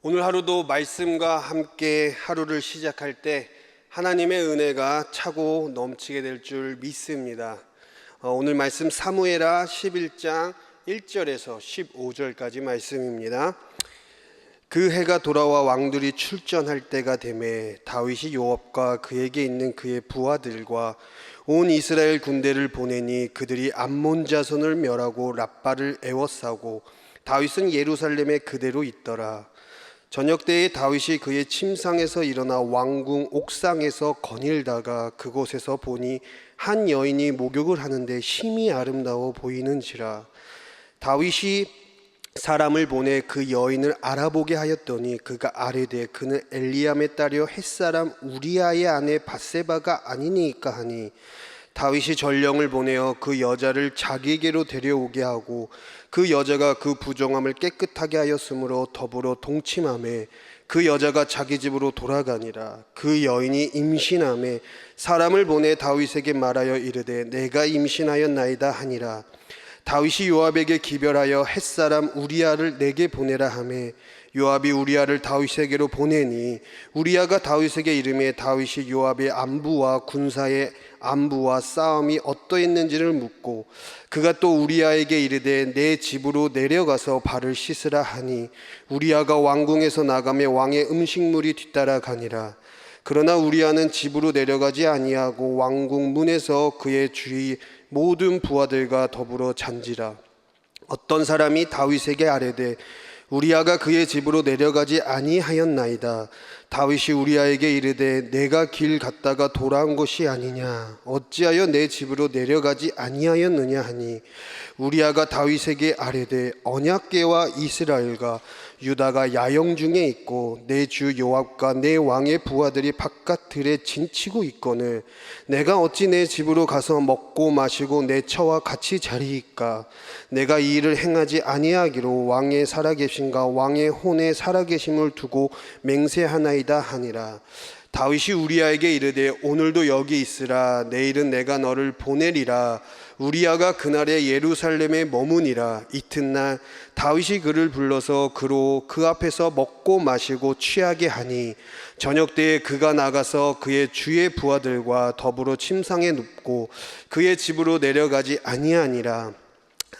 오늘 하루도 말씀과 함께 하루를 시작할 때 하나님의 은혜가 차고 넘치게 될 줄 믿습니다. 오늘 말씀 사무엘하 11장 1절에서 15절까지 말씀입니다. 그 해가 돌아와 왕들이 출전할 때가 되매 다윗이 요압과 그에게 있는 그의 부하들과 온 이스라엘 군대를 보내니 그들이 암몬 자손을 멸하고 랍바를 에워싸고 다윗은 예루살렘에 그대로 있더라. 저녁 때에 다윗이 그의 침상에서 일어나 왕궁 옥상에서 거닐다가 그곳에서 보니 한 여인이 목욕을 하는데 심히 아름다워 보이는지라. 다윗이 사람을 보내 그 여인을 알아보게 하였더니 그가 아뢰되 그는 엘리암의 딸이요 햇사람 우리아의 아내 밧세바가 아니니까 하니, 다윗이 전령을 보내어 그 여자를 자기에게로 데려오게 하고 그 여자가 그 부정함을 깨끗하게 하였으므로 더불어 동침하매 그 여자가 자기 집으로 돌아가니라. 그 여인이 임신하매 사람을 보내 다윗에게 말하여 이르되 내가 임신하였나이다 하니라. 다윗이 요압에게 기별하여 햇사람 우리아를 내게 보내라 하매 요압이 우리아를 다윗에게로 보내니 우리아가 다윗에게 이르매 다윗이 요압의 안부와 군사의 안부와 싸움이 어떠했는지를 묻고 그가 또 우리아에게 이르되 내 집으로 내려가서 발을 씻으라 하니 우리아가 왕궁에서 나가며 왕의 음식물이 뒤따라 가니라. 그러나 우리아는 집으로 내려가지 아니하고 왕궁 문에서 그의 주위 모든 부하들과 더불어 잔지라. 어떤 사람이 다윗에게 아뢰되 우리아가 그의 집으로 내려가지 아니하였나이다. 다윗이 우리아에게 이르되 내가 길 갔다가 돌아온 것이 아니냐, 어찌하여 내 집으로 내려가지 아니하였느냐 하니 우리아가 다윗에게 아뢰되 언약궤와 이스라엘과 유다가 야영 중에 있고 내 주 요압과 내 왕의 부하들이 바깥 들에 진치고 있거늘 내가 어찌 내 집으로 가서 먹고 마시고 내 처와 같이 자리이까. 내가 이 일을 행하지 아니하기로 왕의 살아계심과 왕의 혼의 살아계심을 두고 맹세하나이다 하니라. 다윗이 우리아에게 이르되 오늘도 여기 있으라. 내일은 내가 너를 보내리라. 우리아가 그날에 예루살렘에 머무니라. 이튿날 다윗이 그를 불러서 그로 그 앞에서 먹고 마시고 취하게 하니 저녁 때에 그가 나가서 그의 주의 부하들과 더불어 침상에 눕고 그의 집으로 내려가지 아니하니라.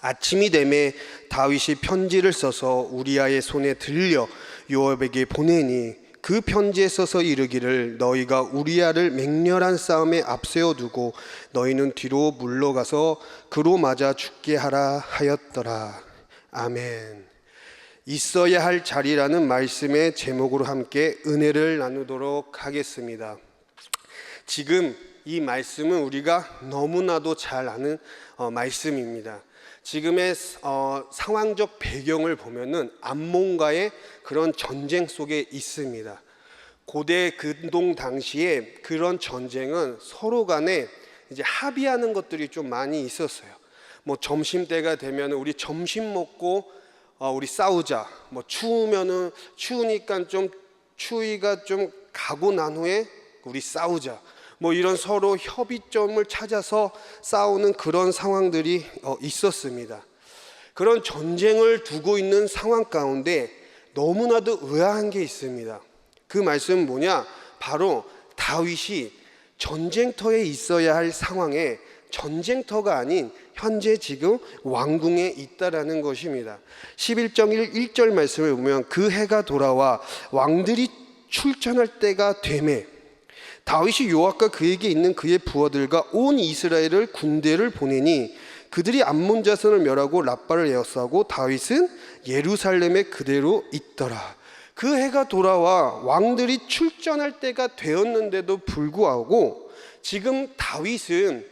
아침이 되매 다윗이 편지를 써서 우리아의 손에 들려 요압에게 보내니 그 편지에 써서 이르기를 너희가 우리아를 맹렬한 싸움에 앞세워 두고 너희는 뒤로 물러가서 그로 맞아 죽게 하라 하였더라. 아멘. 있어야 할 자리라는 말씀의 제목으로 함께 은혜를 나누도록 하겠습니다. 지금 이 말씀은 우리가 너무나도 잘 아는 말씀입니다. 지금의 상황적 배경을 보면은 암몬과의 그런 전쟁 속에 있습니다. 고대 근동 당시에 그런 전쟁은 서로 간에 이제 합의하는 것들이 좀 많이 있었어요. 뭐 점심 때가 되면 우리 점심 먹고 우리 싸우자. 뭐 추우면은 추우니까 좀 추위가 좀 가고 난 후에 우리 싸우자. 뭐 이런 서로 협의점을 찾아서 싸우는 그런 상황들이 있었습니다. 그런 전쟁을 두고 있는 상황 가운데 너무나도 의아한 게 있습니다. 그 말씀은 뭐냐? 바로 다윗이 전쟁터에 있어야 할 상황에 전쟁터가 아닌 현재 지금 왕궁에 있다라는 것입니다. 11장 1절 말씀을 보면 그 해가 돌아와 왕들이 출전할 때가 되매 다윗이 요압과 그에게 있는 그의 부하들과 온 이스라엘을 군대를 보내니 그들이 암몬 자손을 멸하고 랍바를 에워싸고 다윗은 예루살렘에 그대로 있더라. 그 해가 돌아와 왕들이 출전할 때가 되었는데도 불구하고 지금 다윗은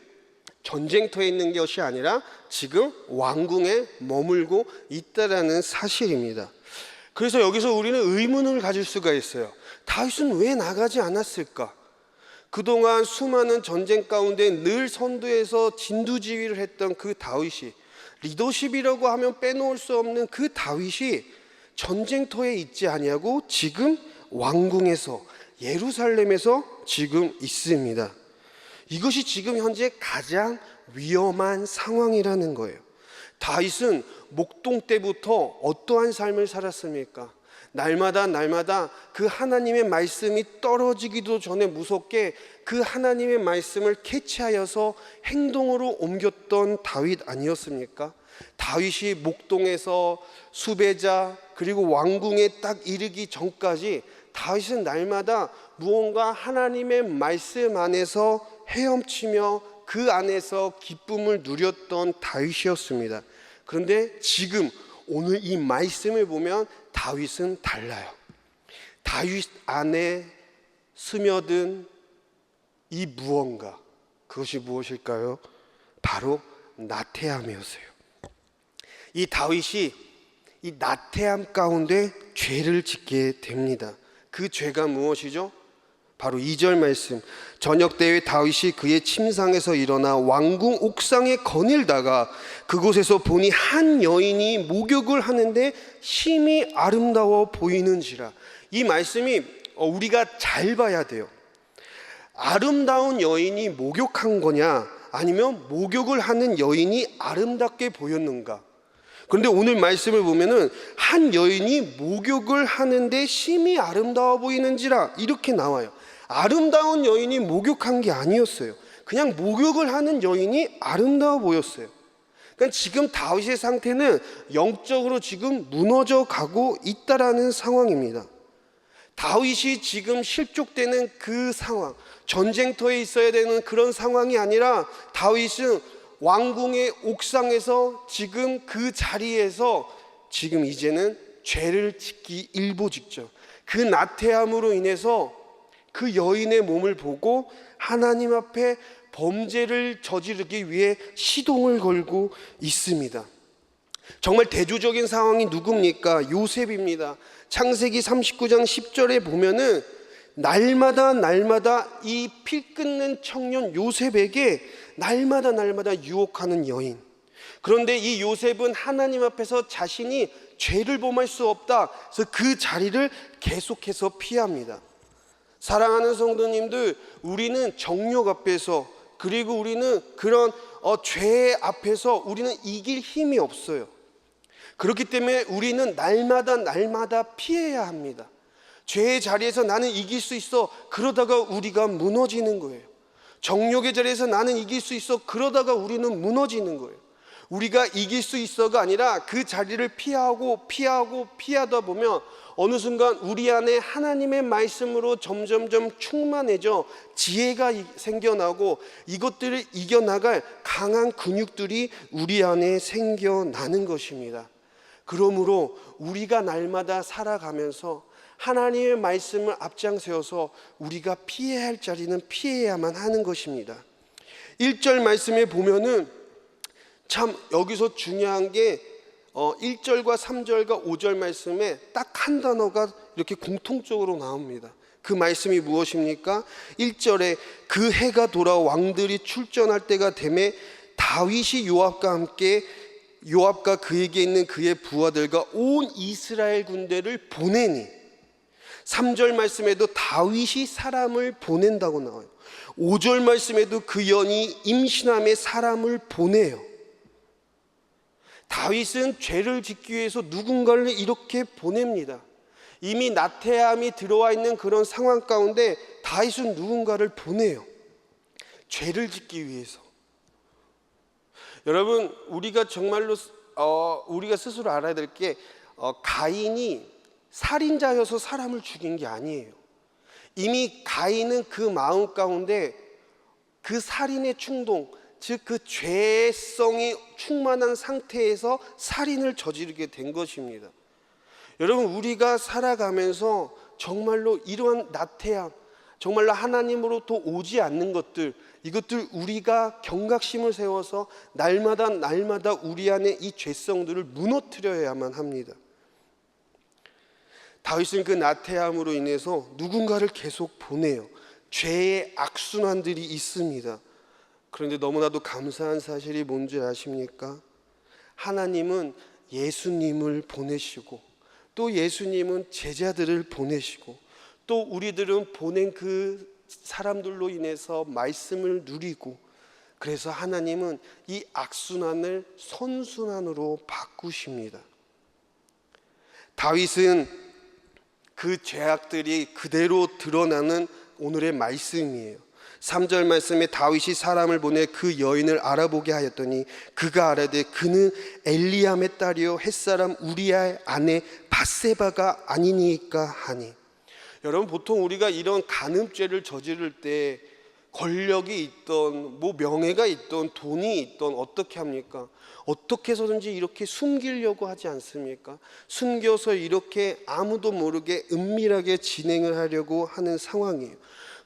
전쟁터에 있는 것이 아니라 지금 왕궁에 머물고 있다라는 사실입니다. 그래서 여기서 우리는 의문을 가질 수가 있어요. 다윗은 왜 나가지 않았을까? 그동안 수많은 전쟁 가운데 늘 선두에서 진두지휘를 했던 그 다윗이, 리더십이라고 하면 빼놓을 수 없는 그 다윗이 전쟁터에 있지 아니하고 지금 왕궁에서 예루살렘에서 지금 있습니다. 이것이 지금 현재 가장 위험한 상황이라는 거예요. 다윗은 목동 때부터 어떠한 삶을 살았습니까? 날마다 그 하나님의 말씀이 떨어지기도 전에 무섭게 그 하나님의 말씀을 캐치하여서 행동으로 옮겼던 다윗 아니었습니까? 다윗이 목동에서 수배자 그리고 왕궁에 딱 이르기 전까지 다윗은 날마다 무언가 하나님의 말씀 안에서 헤엄치며 그 안에서 기쁨을 누렸던 다윗이었습니다. 그런데 지금 오늘 이 말씀을 보면 다윗은 달라요. 다윗 안에 스며든 이 무언가, 그것이 무엇일까요? 바로 나태함이었어요. 이 다윗이 이 나태함 가운데 죄를 짓게 됩니다. 그 죄가 무엇이죠? 바로 2절 말씀. 저녁 때에 다윗이 그의 침상에서 일어나 왕궁 옥상에 거닐다가 그곳에서 보니 한 여인이 목욕을 하는데 심히 아름다워 보이는지라. 이 말씀이 우리가 잘 봐야 돼요. 아름다운 여인이 목욕한 거냐, 아니면 목욕을 하는 여인이 아름답게 보였는가? 그런데 오늘 말씀을 보면은 한 여인이 목욕을 하는데 심히 아름다워 보이는지라 이렇게 나와요. 아름다운 여인이 목욕한 게 아니었어요. 그냥 목욕을 하는 여인이 아름다워 보였어요. 그러니까 지금 다윗의 상태는 영적으로 지금 무너져 가고 있다라는 상황입니다. 다윗이 지금 실족되는 그 상황, 전쟁터에 있어야 되는 그런 상황이 아니라 다윗은 왕궁의 옥상에서 지금 그 자리에서 지금 이제는 죄를 짓기 일보 직전, 그 나태함으로 인해서 그 여인의 몸을 보고 하나님 앞에 범죄를 저지르기 위해 시동을 걸고 있습니다. 정말 대조적인 상황이 누굽니까? 요셉입니다. 창세기 39장 10절에 보면은 날마다 이 피 끓는 청년 요셉에게 날마다 유혹하는 여인. 그런데 이 요셉은 하나님 앞에서 자신이 죄를 범할 수 없다, 그래서 그 자리를 계속해서 피합니다. 사랑하는 성도님들, 우리는 정욕 앞에서, 그리고 우리는 그런 죄 앞에서 우리는 이길 힘이 없어요. 그렇기 때문에 우리는 날마다 피해야 합니다. 죄의 자리에서 나는 이길 수 있어, 그러다가 우리가 무너지는 거예요. 정욕의 자리에서 나는 이길 수 있어, 그러다가 우리는 무너지는 거예요. 우리가 이길 수 있어가 아니라 그 자리를 피하다 보면 어느 순간 우리 안에 하나님의 말씀으로 점점점 충만해져 지혜가 생겨나고 이것들을 이겨나갈 강한 근육들이 우리 안에 생겨나는 것입니다. 그러므로 우리가 날마다 살아가면서 하나님의 말씀을 앞장세워서 우리가 피해야 할 자리는 피해야만 하는 것입니다. 1절 말씀에 보면은 참 여기서 중요한 게 1절과 3절과 5절 말씀에 딱 한 단어가 이렇게 공통적으로 나옵니다. 그 말씀이 무엇입니까? 1절에 그 해가 돌아 왕들이 출전할 때가 되매 다윗이 요압과 그에게 있는 그의 부하들과 온 이스라엘 군대를 보내니, 3절 말씀에도 다윗이 사람을 보낸다고 나와요. 5절 말씀에도 그 연이 임신함에 사람을 보내요. 다윗은 죄를 짓기 위해서 누군가를 이렇게 보냅니다. 이미 나태함이 들어와 있는 그런 상황 가운데 다윗은 누군가를 보내요. 죄를 짓기 위해서. 여러분, 우리가 정말로 우리가 스스로 알아야 될 게 가인이 살인자여서 사람을 죽인 게 아니에요. 이미 가인은 그 마음 가운데 그 살인의 충동, 즉 그 죄성이 충만한 상태에서 살인을 저지르게 된 것입니다. 여러분, 우리가 살아가면서 정말로 이러한 나태함, 정말로 하나님으로부터 오지 않는 것들, 이것들 우리가 경각심을 세워서 날마다 우리 안에 이 죄성들을 무너뜨려야만 합니다. 다윗은 그 나태함으로 인해서 누군가를 계속 보내요. 죄의 악순환들이 있습니다. 그런데 너무나도 감사한 사실이 뭔지 아십니까? 하나님은 예수님을 보내시고, 또 예수님은 제자들을 보내시고, 또 우리들은 보낸 그 사람들로 인해서 말씀을 누리고, 그래서 하나님은 이 악순환을 선순환으로 바꾸십니다. 다윗은 그 죄악들이 그대로 드러나는 오늘의 말씀이에요. 3절 말씀에 다윗이 사람을 보내 그 여인을 알아보게 하였더니 그가 아뢰되 그는 엘리암의 딸이요 햇사람 우리아의 아내 밧세바가 아니니까 하니. 여러분, 보통 우리가 이런 간음죄를 저지를 때 권력이 있던 명예가 있던 돈이 있던 어떻게 합니까? 어떻게 해서든지 이렇게 숨기려고 하지 않습니까? 숨겨서 이렇게 아무도 모르게 은밀하게 진행을 하려고 하는 상황이에요.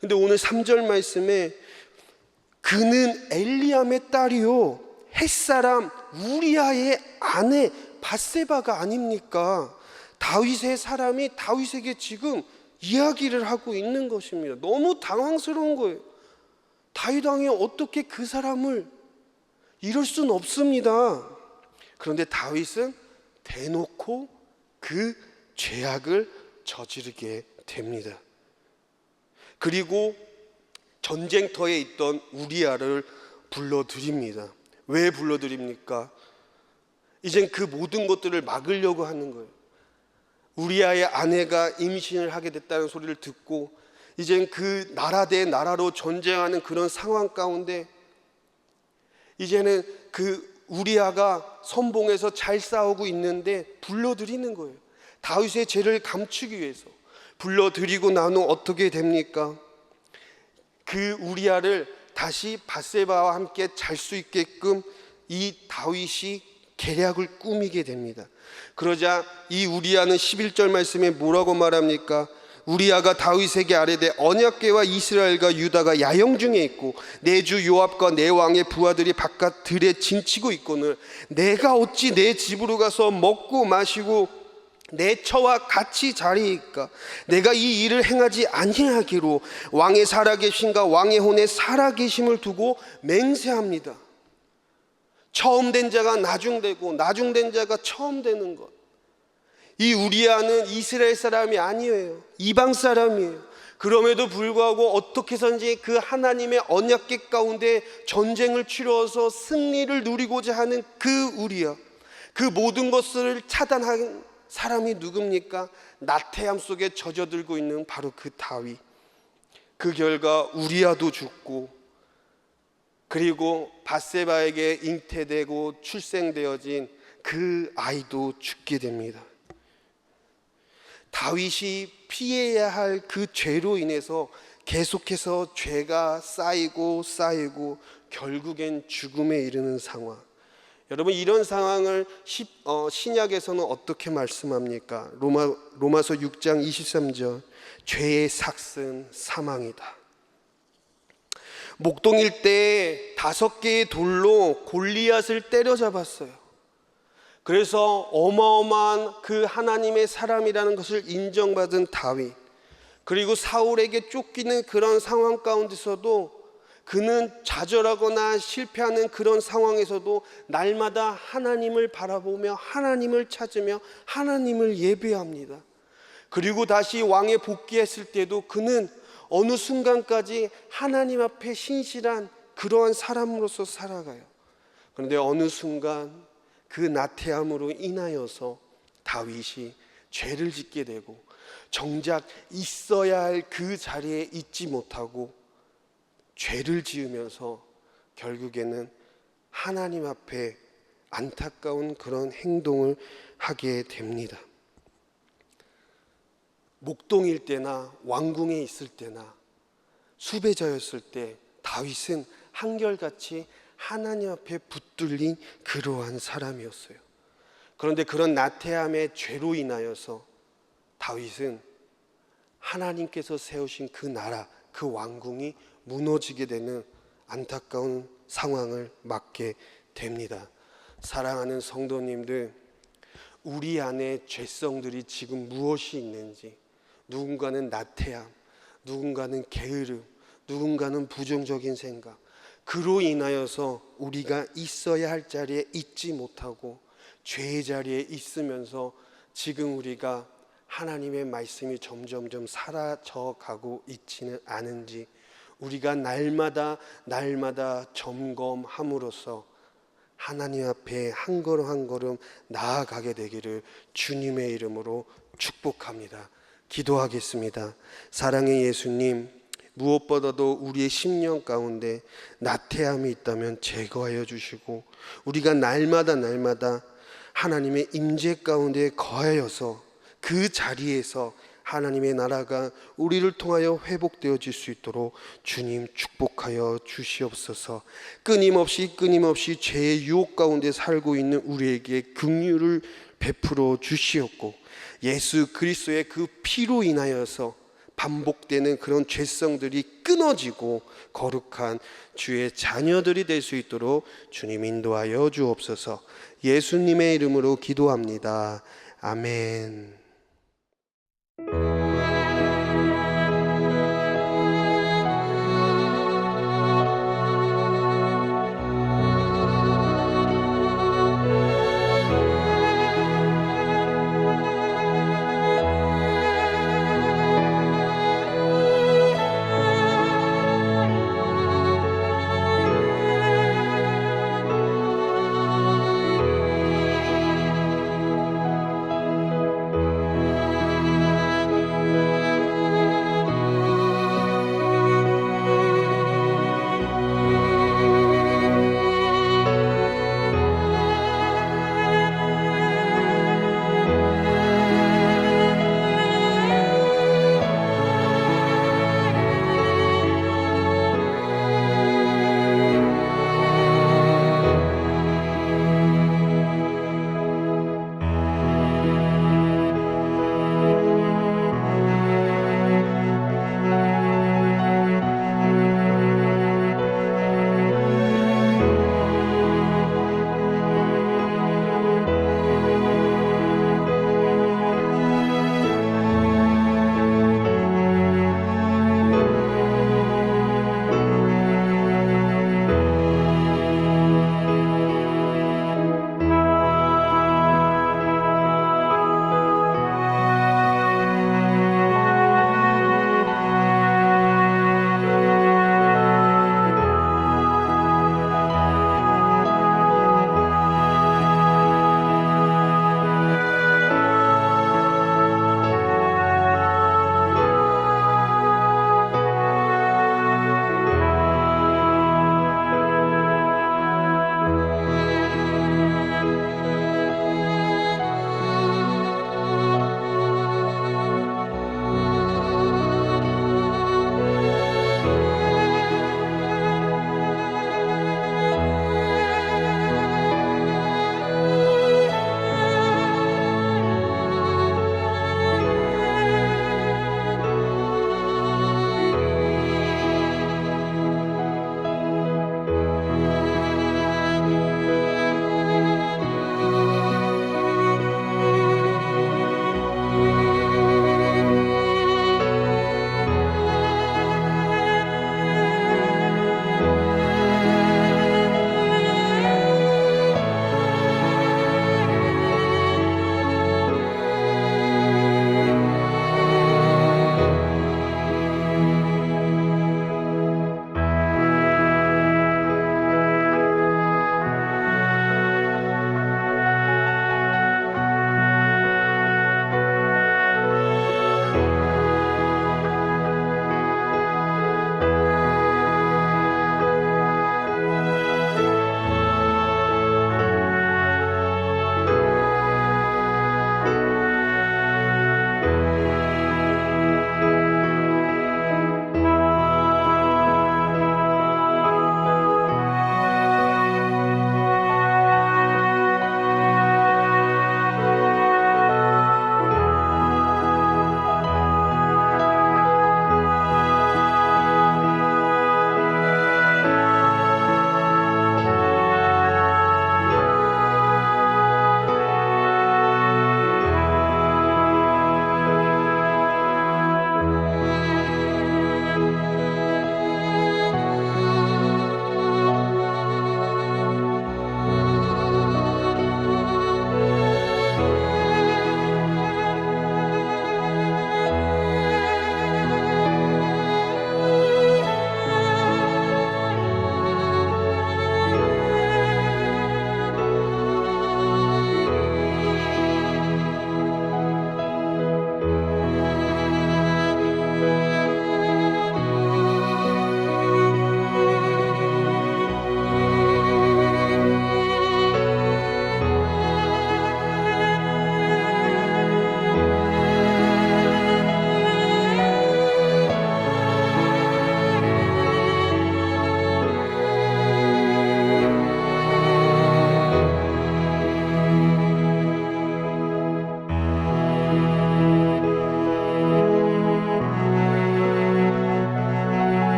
근데 오늘 3절 말씀에 그는 엘리암의 딸이요 햇사람 우리아의 아내 밧세바가 아닙니까? 다윗의 사람이 다윗에게 지금 이야기를 하고 있는 것입니다. 너무 당황스러운 거예요. 다윗 왕이 어떻게 그 사람을 이럴 수는 없습니다. 그런데 다윗은 대놓고 그 죄악을 저지르게 됩니다. 그리고 전쟁터에 있던 우리아를 불러들입니다. 왜 불러들입니까? 이젠 그 모든 것들을 막으려고 하는 거예요. 우리아의 아내가 임신을 하게 됐다는 소리를 듣고 이젠 그 나라 대 나라로 전쟁하는 그런 상황 가운데 이제는 그 우리아가 선봉에서 잘 싸우고 있는데 불러들이는 거예요. 다윗의 죄를 감추기 위해서 불러들이고 난 후 어떻게 됩니까? 그 우리아를 다시 밧세바와 함께 잘 수 있게끔 이 다윗이 계략을 꾸미게 됩니다. 그러자 이 우리아는 11절 말씀에 뭐라고 말합니까? 우리아가 다윗에게 아뢰되 언약궤와 이스라엘과 유다가 야영 중에 있고 내 주 요압과 내 왕의 부하들이 바깥 들에 진치고 있거늘 내가 어찌 내 집으로 가서 먹고 마시고 내 처와 같이 자리이까? 내가 이 일을 행하지 아니하기로 왕의 살아계심과 왕의 혼의 살아계심을 두고 맹세합니다. 처음 된 자가 나중되고 나중된 자가 처음 되는 것. 이 우리아는 이스라엘 사람이 아니에요. 이방 사람이에요. 그럼에도 불구하고 어떻게 해서든지 그 하나님의 언약궤 가운데 전쟁을 치러서 승리를 누리고자 하는 그 우리아, 그 모든 것을 차단한 사람이 누굽니까? 나태함 속에 젖어들고 있는 바로 그 다윗. 그 결과 우리아도 죽고 그리고 밧세바에게 잉태되고 출생되어진 그 아이도 죽게 됩니다. 다윗이 피해야 할 그 죄로 인해서 계속해서 죄가 쌓이고 결국엔 죽음에 이르는 상황. 여러분, 이런 상황을 신약에서는 어떻게 말씀합니까? 로마서 6장 23절 죄의 삭은 사망이다. 목동일 때 5개의 돌로 골리앗을 때려잡았어요. 그래서 어마어마한 그 하나님의 사람이라는 것을 인정받은 다윗, 그리고 사울에게 쫓기는 그런 상황 가운데서도 그는 좌절하거나 실패하는 그런 상황에서도 날마다 하나님을 바라보며 하나님을 찾으며 하나님을 예배합니다. 그리고 다시 왕에 복귀했을 때도 그는 어느 순간까지 하나님 앞에 신실한 그러한 사람으로서 살아가요. 그런데 어느 순간 그 나태함으로 인하여서 다윗이 죄를 짓게 되고 정작 있어야 할 그 자리에 있지 못하고 죄를 지으면서 결국에는 하나님 앞에 안타까운 그런 행동을 하게 됩니다. 목동일 때나 왕궁에 있을 때나 수배자였을 때 다윗은 한결같이 하나님 앞에 붙들린 그러한 사람이었어요. 그런데 그런 나태함의 죄로 인하여서 다윗은 하나님께서 세우신 그 나라, 그 왕궁이 무너지게 되는 안타까운 상황을 맞게 됩니다. 사랑하는 성도님들, 우리 안에 죄성들이 지금 무엇이 있는지, 누군가는 나태함, 누군가는 게으름, 누군가는 부정적인 생각, 그로 인하여서 우리가 있어야 할 자리에 있지 못하고 죄의 자리에 있으면서 지금 우리가 하나님의 말씀이 점점점 사라져 가고 있지는 않은지 우리가 날마다 점검함으로써 하나님 앞에 한 걸음 한 걸음 나아가게 되기를 주님의 이름으로 축복합니다. 기도하겠습니다. 사랑의 예수님, 무엇보다도 우리의 심령 가운데 나태함이 있다면 제거하여 주시고, 우리가 날마다 하나님의 임재 가운데 거하여서 그 자리에서 하나님의 나라가 우리를 통하여 회복되어질 수 있도록 주님 축복하여 주시옵소서. 끊임없이 죄의 유혹 가운데 살고 있는 우리에게 긍휼을 베풀어 주시옵고, 예수 그리스도의 그 피로 인하여서 반복되는 그런 죄성들이 끊어지고 거룩한 주의 자녀들이 될 수 있도록 주님 인도하여 주옵소서. 예수님의 이름으로 기도합니다. 아멘.